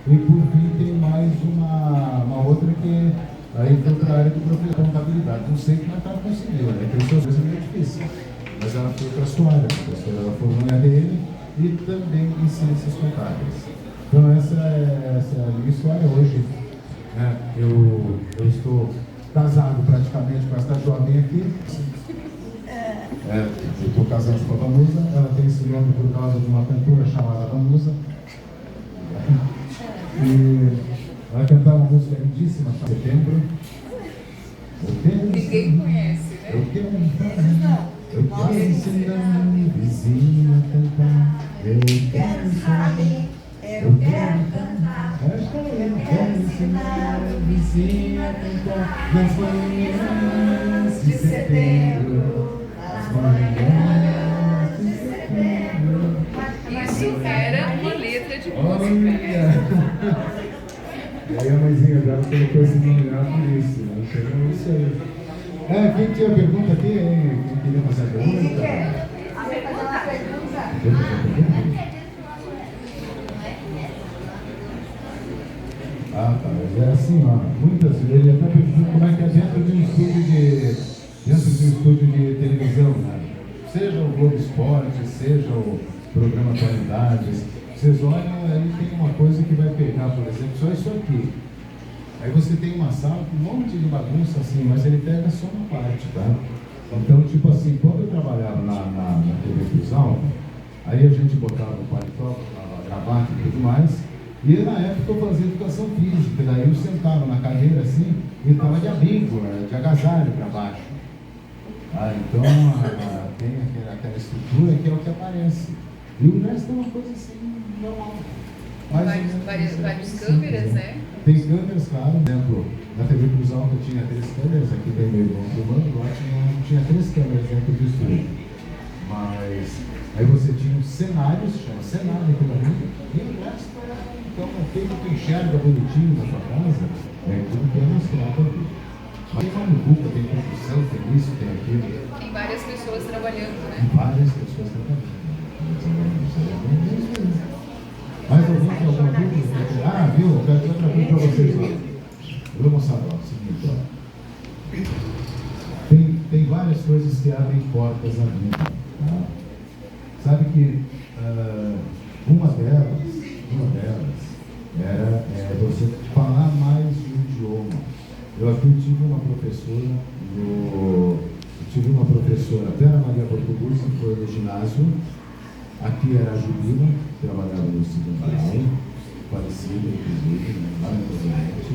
e por fim tem mais uma outra que aí foi para a área de contabilidade. Não sei como ela conseguiu, né? Porque isso às vezes é meio difícil, mas ela foi para a sua área, ela formou em ADM e também em ciências contábeis. Então essa é a minha história hoje. Né? Eu estou casado praticamente com esta jovem aqui. Eu estou casado com a Vanusa, ela tem esse nome por causa de uma cantora chamada Vanusa. E ela cantava uma música lindíssima, Setembro. Ninguém conhece, né? Eu quero ensinar minha vizinha a cantar. Eu quero saber, eu quero cantar. Eu quero ensinar minha vizinha a cantar nas manhãs de setembro. Isso era uma letra de música. E aí a mãezinha dela colocou esse nome lá por isso. Então é isso aí. Quem tinha pergunta aqui? Quem queria fazer a pergunta? Tá. Mas é assim, ó. Muitas vezes ele até pergunta como é que é dentro de um estúdio de televisão, né? Seja o Globo Esporte, seja o programa Atualidades, vocês olham, aí tem uma coisa que vai pegar, por exemplo, só isso aqui. Aí você tem uma sala com um monte de bagunça assim, mas ele pega só uma parte, tá? Então, tipo assim, quando eu trabalhava na TV Cruzal, aí a gente botava o paletó, botava a gravata e tudo mais, e na época eu fazia educação física, daí eu sentava na cadeira assim, e estava de abrigo, de agasalho para baixo. Então tem aquela estrutura que é o que aparece. E o resto é uma coisa assim, normal. Várias câmeras, né? Tem câmeras, claro. Por exemplo, na TV Cruzal eu tinha 3 câmeras, aqui tem meu irmão filmando, lá tinha 3 câmeras dentro do estúdio. Mas aí você tinha um cenário, se chama cenário aqui na vida, e o resto era, então, aquilo que tu enxerga bonitinho na tua casa, tudo que é mostrado aqui. Mas tem maluca, tem produção, tem isso, tem aquilo. Tem várias pessoas trabalhando, né? Várias pessoas trabalhando. Mais alguém tem alguma dúvida? Viu? Eu quero outra coisa para vocês lá. Eu vou mostrar lá, o seguinte, ó. Tem várias coisas que abrem portas na vida. Tá? Sabe que uma delas era você falar mais de um idioma. Eu aqui tive uma professora, Vera Maria Portuguesa, que foi no ginásio. Aqui era a Jubila, que trabalhava no segundo grau, falecida, inclusive, lá no presidente.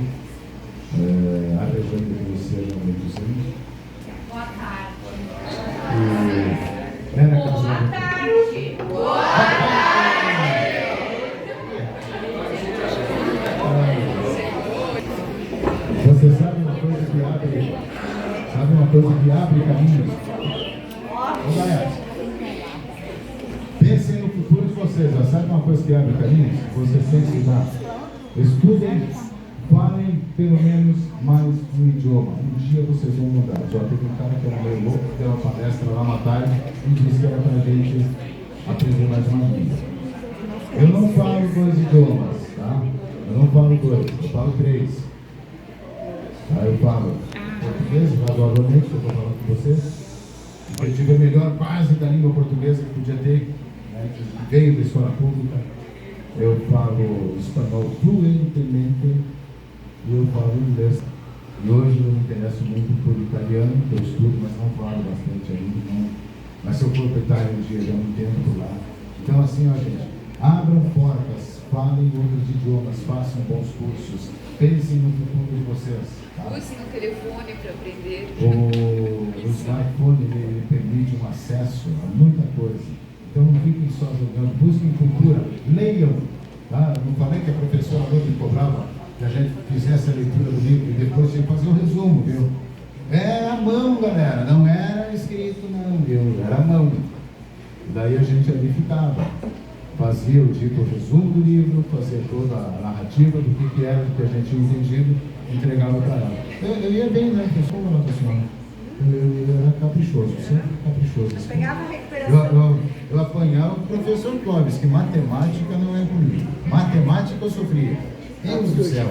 A Rejane que conhecia há muitos anos. Boa tarde. Era casada. Boa tarde. Você sabe uma coisa que abre caminhos? Ô, galera, pensem no futuro de vocês. Sabe uma coisa que abre caminhos? Vocês têm que estudar. Estudem, falem pelo menos mais um idioma. Um dia vocês vão mudar. Já teve um cara que era meio louco, que deu uma palestra lá uma tarde e disse que era para a gente aprender mais uma língua. Eu não falo 2 idiomas, tá? Eu não falo 2, eu falo 3. Aí eu falo português, razoavelmente, que eu estou falando com vocês. Eu tive a melhor base da língua portuguesa que podia ter, né, que veio da escola pública. Eu falo espanhol fluentemente e eu falo inglês. E hoje eu me interesso muito por italiano, que eu estudo, mas não falo bastante ainda. Não. Mas se eu for para a Itália um dia, já não entendo por lá. Então assim, ó gente, abram portas, falem outros idiomas, façam bons cursos, pensem no futuro de vocês. Tá? Usem o telefone para aprender. O smartphone ele permite um acesso a muita coisa. Então não fiquem só jogando, busquem cultura, leiam. Tá? Não falei que a professora me cobrava que a gente fizesse a leitura do livro e depois tinha que fazer o resumo, viu? Era a mão, galera, não era escrito não, viu? Era a mão. Daí a gente ali ficava, fazia o dito resumo do livro, fazia toda a narrativa do que era, do que a gente tinha entendido, entregava para ela. Eu ia bem, né? Eu era caprichoso, sempre caprichoso. Pegava a recuperação. Eu apanhava o professor Clóvis, que matemática não é comigo. Matemática eu sofria. Deus do céu.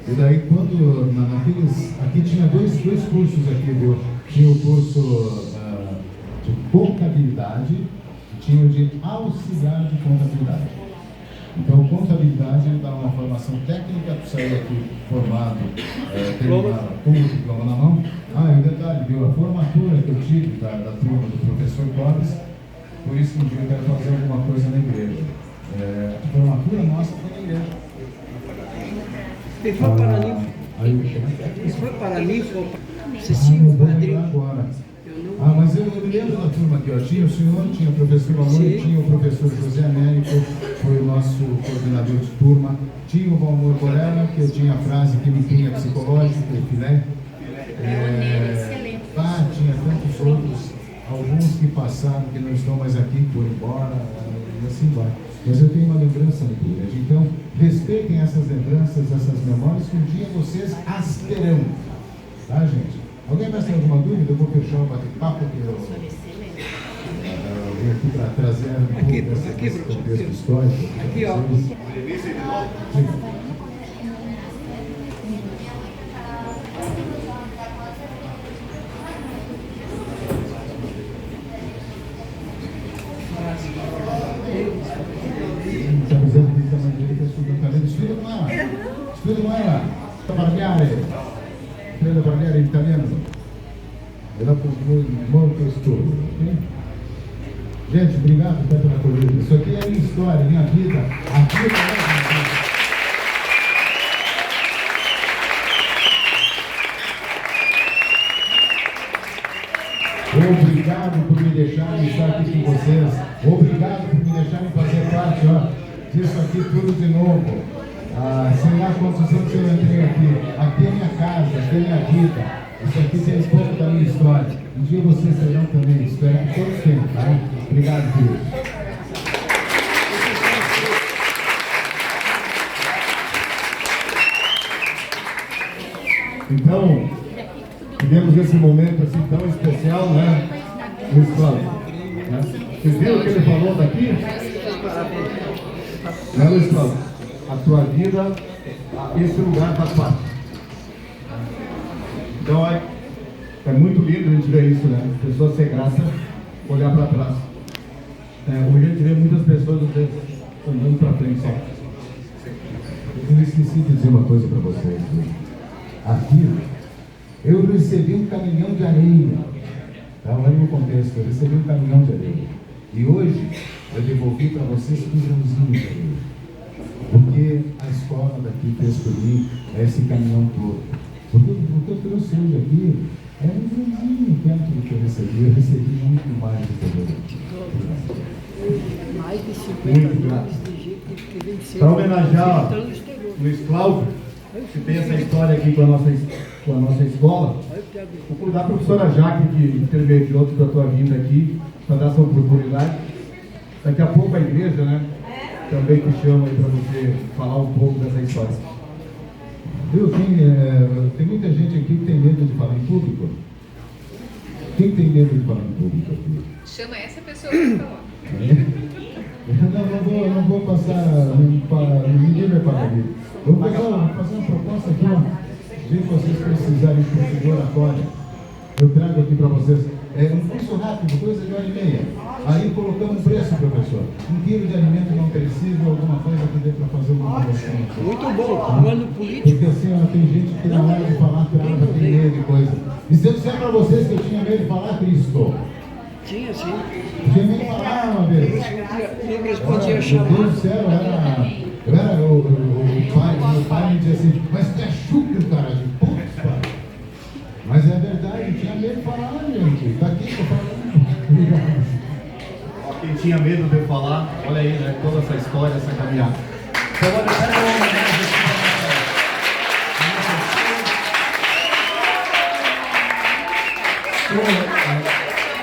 E daí quando, aqui tinha dois cursos aqui, viu? Tinha o curso de contabilidade e tinha o de auxiliar de contabilidade. Então, contabilidade dá uma formação técnica, tu sair aqui formado, terminava com o diploma na mão. Ah, e um detalhe, viu? A formatura que eu tive da turma do professor Clóvis, por isso que um dia eu quero fazer alguma coisa na igreja. A formatura nossa foi na igreja. Ele foi para ali. Ele foi para ali, vocês tinham o padrinho. Agora. Mas eu me lembro da turma aqui, ó. Tinha o senhor, tinha o professor Valor, tinha o professor José Américo, foi o nosso coordenador de turma, tinha o Valmor Borella, que eu tinha a frase química psicológica, o filé. Tinha tantos outros, alguns que passaram, que não estão mais aqui, foram embora, e assim vai. Mas eu tenho uma lembrança muito grande. Então, respeitem essas lembranças, essas memórias, que um dia vocês as terão. Tá, gente? Alguém mais tem alguma dúvida? Eu vou fechar o bate-papo, porque eu vim aqui para trazer um pouco desse contexto histórico. Aqui, ó. Está dizendo que a mãe dele está estudando também. Estuda com ela. Prenda Barbieri in italiano. E dopo molto estudo. Okay? Gente, obrigado até pela corrida. Isso aqui é a minha história, a minha vida. Aqui é a minha vida. Obrigado por me deixarem estar aqui com vocês. Obrigado por me deixarem fazer parte disso aqui tudo de novo. Sei lá quantos anos eu entrei aqui. Aqui é minha casa, aqui é minha vida. Isso aqui tem um pouco da minha história. Um dia vocês terão também. Espero que todos tenham, tá? Obrigado, querido. Então, tivemos esse momento assim tão especial, né? Luiz Cláudio. Né? Vocês viram o que ele falou daqui? Né, Luiz Cláudio? A tua vida, esse lugar faz parte. Então, é muito lindo a gente ver isso, né? As pessoas sem graça, olhar para trás. Hoje a gente vê muitas pessoas andando para frente só. Eu esqueci de dizer uma coisa para vocês. Aqui, eu recebi um caminhão de areia. Tá? Olha o contexto, eu recebi um caminhão de areia. E hoje, eu devolvi para vocês um grãozinho de areia. Porque a escola daqui fez por mim esse caminhão todo. Porque o que eu trouxe hoje aqui é um grãozinho perto do que eu recebi muito mais do que eu Mais de 50 nomes de gente que venceu. Para homenagear o Luiz Cláudio, que tem essa história aqui com a nossa escola, vou convidar a professora Jaque, que intermediou toda a tua vinda aqui, para dar essa oportunidade. Daqui a pouco a igreja, né? Também te chama aí para você falar um pouco dessa história. Viu? Tem muita gente aqui que tem medo de falar em público. Quem tem medo de falar em público aqui? Chama essa pessoa para falar. Não vou passar, ninguém vai pagar aqui. Eu vou fazer uma proposta aqui, ó. dia que vocês precisarem de curso de oratória, eu trago aqui para vocês. É um curso rápido, coisa de 1h30. Aí colocamos um preço, professor. 1 quilo de alimento não perecível, alguma coisa que dê para fazer uma promoção. Muito bom, no ano político. Porque assim, ó, tem gente que na hora de falar trava, tem medo e coisa. E se eu disser para vocês que eu tinha medo de falar Cristo? Tinha, sim. Tinha medo de falar uma vez. Não respondia Meu chamar. Deus do céu, meu pai me dizia assim, mas tu é chucro, cara, de putz, pai. Mas é verdade, tinha medo de falar, gente. Tá aqui, tô falando. Ó, quem tinha medo de falar, olha aí, né? Toda essa história, essa caminhada. Então, agora eu quero uma homenagem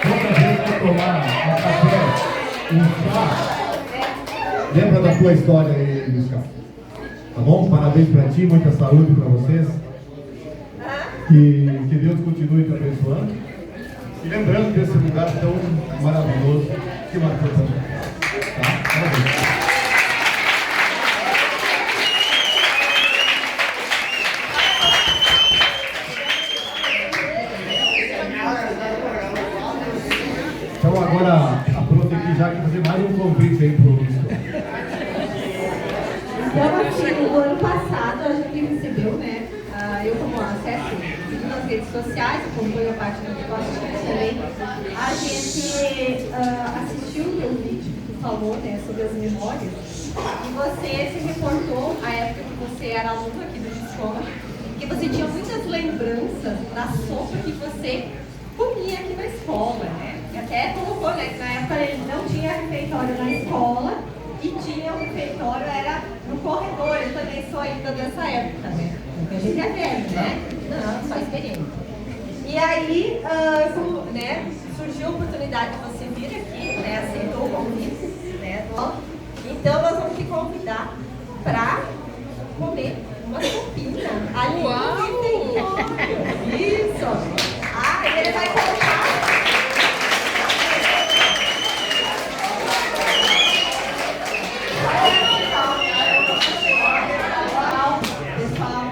Quanta gente vai tomar um café, um chá. Lembra da tua história aí, Luiz Carlos? Tá bom? Parabéns pra ti, muita saúde pra vocês. Que Deus continue te abençoando. E lembrando desse lugar tão maravilhoso que marcou também. Tá? Parabéns. Então agora a Pro tem que já fazer mais um convite aí pro Luiz. Então, assim, no ano passado a gente recebeu, né? Eu como acesso nas redes sociais, acompanho a parte do negócio também. A gente assistiu o teu vídeo que tu falou, né, sobre as memórias. E você se reportou à época que você era aluno aqui da escola, que você tinha muitas lembranças da sopa que você comia aqui na escola, né? E até colocou, né, que na época ele não tinha refeitório na escola e tinha o refeitório, era no corredor. Eu também sou ainda dessa época, né? Porque a gente é velho, né? Não, só experiente. E aí, né, surgiu a oportunidade de você vir aqui, né? Aceitou o convite, né? Então nós vamos te convidar para comer uma sopinha ali no refeitório. Isso! Ah, ele vai colocar. Pessoal,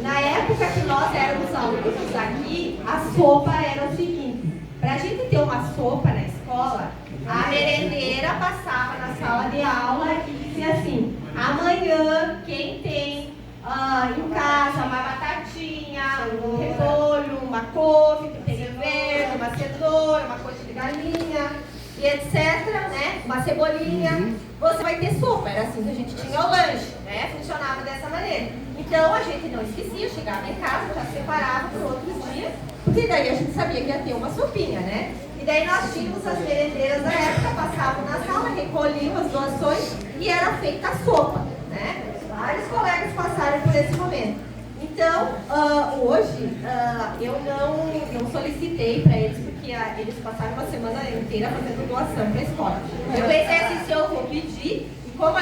na época que nós éramos alunos aqui, a sopa era o seguinte: para a gente ter uma sopa na escola, a merendeira passava na sala de aula e dizia assim: amanhã, quem tem em casa uma batatinha, um repolho, uma couve, tempero verde, uma cenoura, uma coxa de galinha, e etc, né? Uma cebolinha, você vai ter sopa. Era assim que a gente tinha o lanche, né? Funcionava dessa maneira. Então a gente não esquecia, chegava em casa, já separava para outros dias, porque daí a gente sabia que ia ter uma sopinha, né? E daí nós tínhamos as merendeiras da época, passavam na sala, recolhiam as doações e era feita a sopa, né? Vários colegas passaram por esse momento. Então, hoje, eu não solicitei para eles, porque eles passaram uma semana inteira fazendo doação para a escola. Eu pensei assim, se eu vou pedir, e como a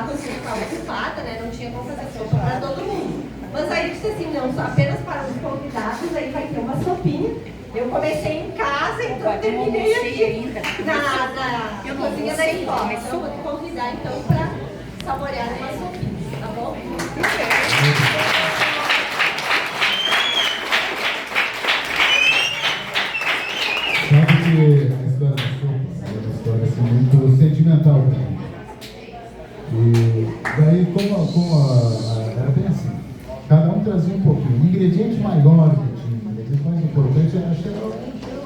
cozinha estava ocupada, né, não tinha como fazer sopa para todo mundo. Mas aí eu disse assim, não, só apenas para os convidados, aí vai ter uma sopinha. Eu comecei em casa, então terminei aqui na cozinha da escola. Então eu vou te convidar então para saborear uma sopinha, tá bom? Sabe que a história da sopa é uma história assim, muito sentimental para mim. E daí, era bem assim, cada um trazia um pouquinho. O ingrediente maior que tinha, o ingrediente mais importante, acho que era o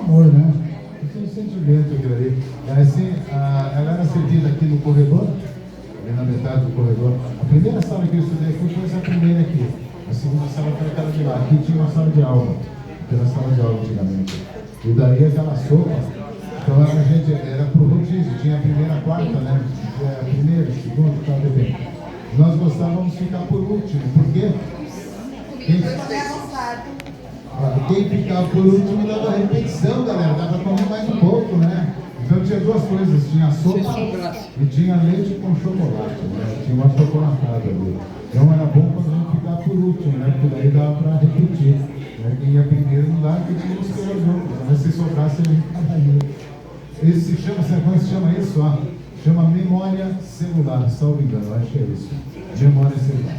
amor, né? Esse sentimento aquilo ali. Assim, ela era servida aqui no corredor, ali na metade do corredor. A primeira sala que eu estudei aqui foi essa primeira aqui. A segunda sala foi aquela de lá. Aqui tinha uma sala de aula, que era a sala de aula antigamente. E daí aquela sopa, então a gente era pro rodízio, tinha a primeira, a quarta, né? A primeira, a segunda, tal, bem. Nós gostávamos de ficar por último, porque quem ficava por último dava repetição, galera, dava para comer mais um pouco, né? Então tinha duas coisas, tinha sopa e tinha leite com chocolate, né? Tinha uma chocolatada ali. Então era bom quando a gente ficava por último, né? Porque daí dava para repetir. Quem ia primeiro não dá, porque tinha que esperar os outros. Mas se sobrasse, a gente ficava. Isso se chama, sabe como se chama isso? Chama memória celular, salvo engano, acho que é isso. Memória celular.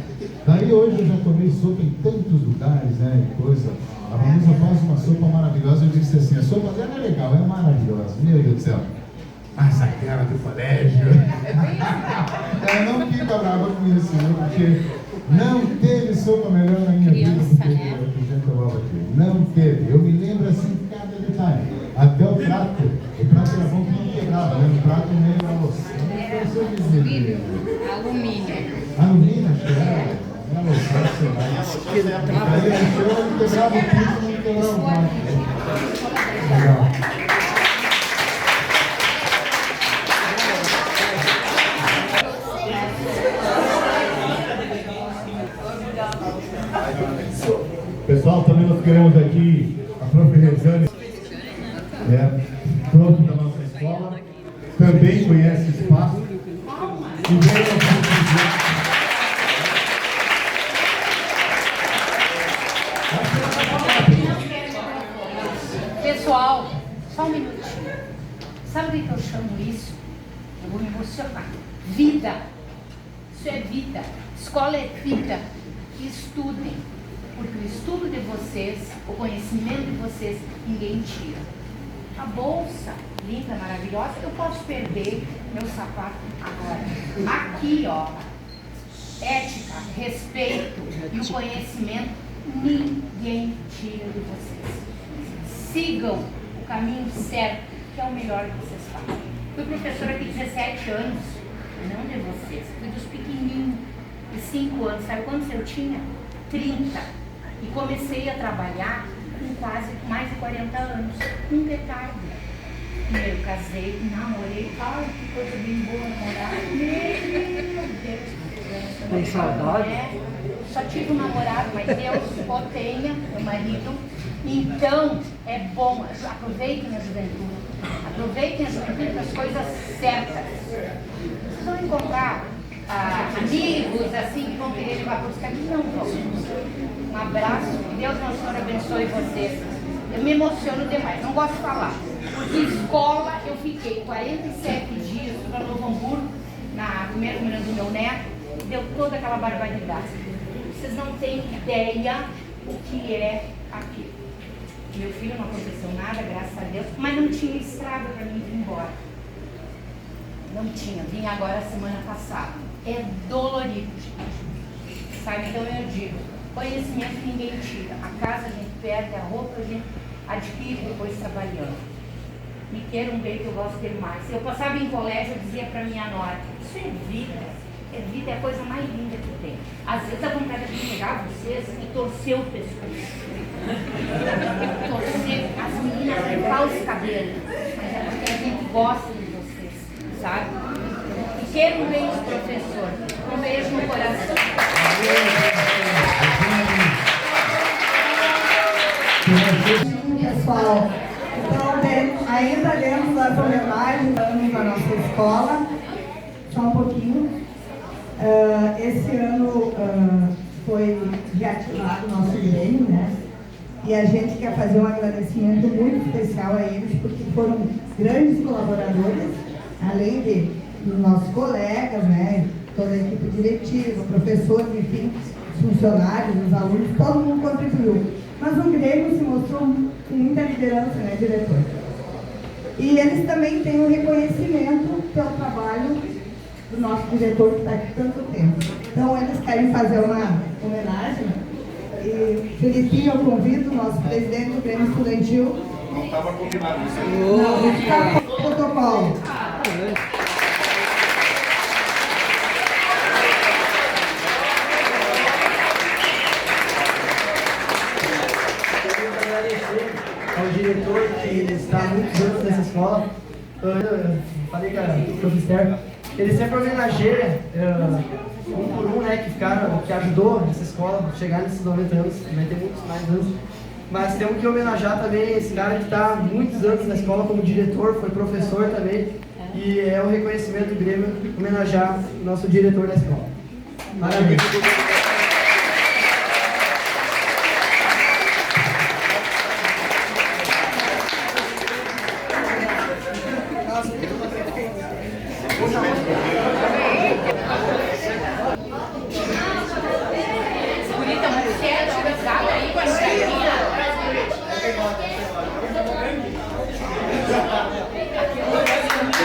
Daí hoje eu já tomei sopa em tantos lugares, né, e coisa. A Vanessa faz uma sopa maravilhosa, eu disse assim, a sopa dela é legal, é maravilhosa, meu Deus do céu. Mas aquela do colégio, ela não fica brava comigo assim, porque não teve sopa melhor na minha vida do que a que já tomava aqui. Não teve, eu me lembro assim, cada detalhe, até o prato era bom que não quebrava, né, o prato meio era louça. Alumínio. Alumínio, acho que era. Aí eu quebrava o piso, não quebrava o prato. Legal. Pessoal, também nós queremos aqui a Prof. Rezane, prof da nossa escola, também conhece o espaço e veio Pessoal, só um minutinho. Sabe o que eu chamo isso? Eu vou me emocionar. Vida. Isso é vida. Escola é vida. Estudem. Porque o estudo de vocês, o conhecimento de vocês, ninguém tira. A bolsa, linda, maravilhosa, eu posso perder meu sapato agora. Aqui, ó, ética, respeito e o conhecimento, ninguém tira de vocês. Sigam o caminho certo, que é o melhor que vocês fazem. Fui professora de 17 anos, não de vocês, fui dos pequenininhos, de 5 anos. Sabe quantos eu tinha? 30. E comecei a trabalhar com quase mais de 40 anos. Nunca é tarde. Primeiro casei, namorei. Ai, que coisa bem boa namorar. Meu Deus. Tem saudade? Só tive um namorado, mas Deus o tenha, meu marido. Então, é bom. Aproveitem a juventude. Aproveitem a juventude para as coisas certas. Vocês vão encontrar amigos assim que vão querer levar para os caminhos. Não vão. Um abraço, que Deus nosso Senhor abençoe vocês. Eu me emociono demais, não gosto de falar. Porque escola, eu fiquei 47 dias para Novo Hamburgo, na primeira comunhão do meu neto, deu toda aquela barbaridade. Vocês não têm ideia o que é aquilo. Meu filho não aconteceu nada, graças a Deus, mas não tinha estrada para mim ir embora. Não tinha, vim agora semana passada. É dolorido, gente. Sabe, então eu digo, conhecimento ninguém tira. A casa a gente perde, a roupa a gente adquire depois trabalhando. Me queiram bem que eu gosto de mais. Se eu passava em colégio, eu dizia para minha nora, isso é vida. É vida, é a coisa mais linda que tem. Às vezes a vontade de pegar vocês e torcer o pescoço. Torcer as meninas de falso cabelo. Mas é porque a gente gosta de vocês, sabe? E queiram bem os professores. Um beijo no coração. Pessoal, então ainda dentro das homenagens da nossa escola, só um pouquinho. Esse ano foi reativado o nosso Grêmio, né? E a gente quer fazer um agradecimento muito especial a eles, porque foram grandes colaboradores, além dos nossos colegas, né? Toda a equipe diretiva, professores, enfim, os funcionários, os alunos, todo mundo contribuiu. Mas o Grêmio se mostrou com muita liderança, né, diretor? E eles também têm um reconhecimento pelo trabalho do nosso diretor que está aqui tanto tempo. Então, eles querem fazer uma homenagem. E, Felipinho, eu convido o nosso presidente do Grêmio Estudantil. Não estava combinado isso aí. Não, está com o protocolo. Ao diretor que está há muitos anos nessa escola. Eu falei com o professor, ele sempre homenageia um por um, né, que ajudou essa escola a chegar nesses 90 anos, vai ter muitos mais anos. Mas temos que homenagear também esse cara que está há muitos anos na escola como diretor, foi professor também. E é um reconhecimento do Grêmio homenagear o nosso diretor da escola. Maravilha.